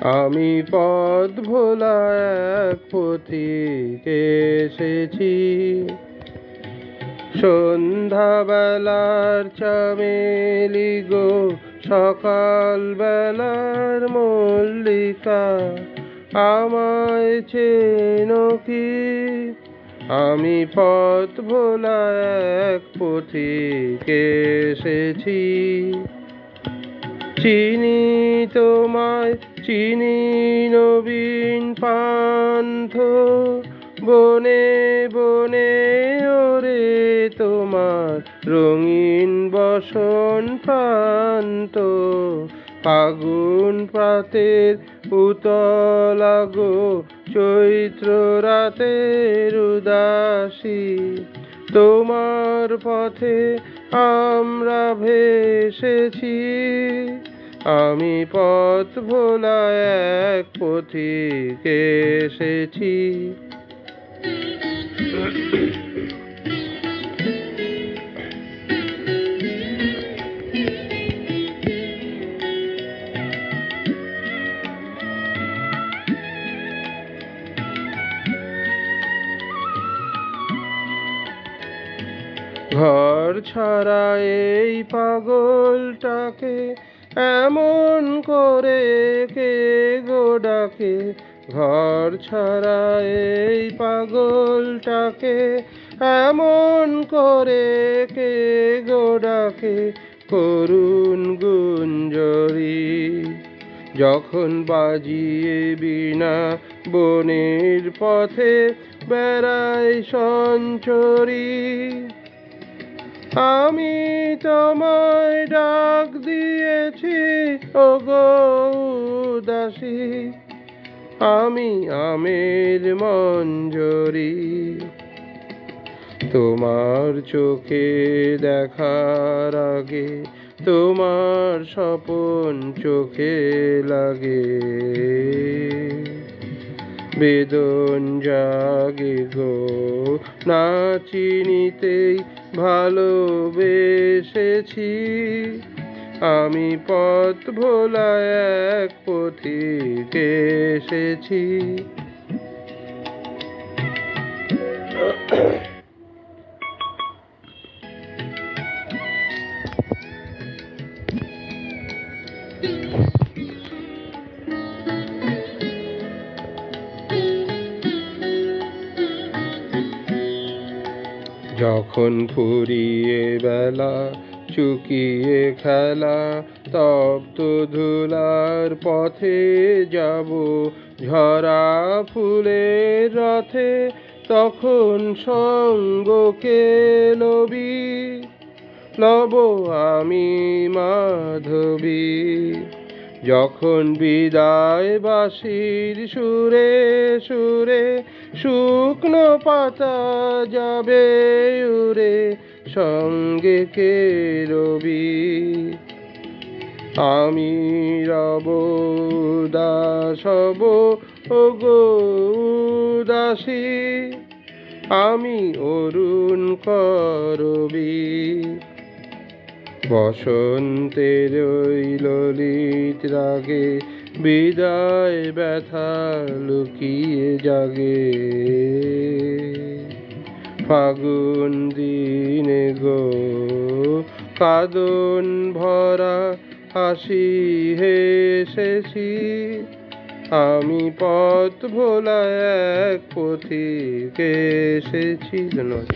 আমি পথ ভোলা এক পথিক এসেছি, সন্ধ্যাবেলার চামেলি গো, সকাল বেলার মল্লিকা, আমায় চেনো কি? আমি পথ ভোলা এক পথিক এসেছি। চিনি তোমায়, চিনি নবীন পান্থ, বনে বনে ওরে তোমার রঙিন বসন প্রান্ত। ফাগুন প্রাতের উতলা গো, চৈত্র রাতের উদাসী, তোমার পথে আমরা ভেসেছি। আমি পথ ভোলা এক পথিক এসেছি। ঘর ছাড়া এই পাগলটাকে এমন করে কে গো ডাকে? ঘর ছাড়া এই পাগলটাকে এমন করে কে গো ডাকে? করুণ গুঞ্জরি যখন বাজিয়ে বীণা, বনের পথে বেড়ায় সঞ্চরী। আমি তোমায় ডাক দিয়েছি ওগো উদাসী, আমি আমের মঞ্জরি। তোমার চোখে দেখার আগে তোমার স্বপন চোখে লাগে, বেদন জাগে গো না চিনিতেই ভালোবেসেছি। আমি পথ ভোলা এক পথিক এসেছি। যখন ফুরিয়ে বেলা, চুকিয়ে খেলা, তপ্ত ধুলার পথে যাব ঝরা ফুলের রথে, তখন সঙ্গকে লব আমি মাধবী। যখন বিদায় বাঁশির সুরে সুরে শুকনো পাতা যাবে উড়ে, সঙ্গে কে রবি? আমি রব উদাস হব ওগো উদাসী, আমি অরুণ করবী। বসন্তের ওই ললিত রাগে বিদায় ব্যথা লুকিয়ে জাগে, ফাগুন দিনে গো কাঁদন ভরা হাসি হেসেছি। আমি পথ ভোলা এক পথিক এসেছি। ধন্যবাদ।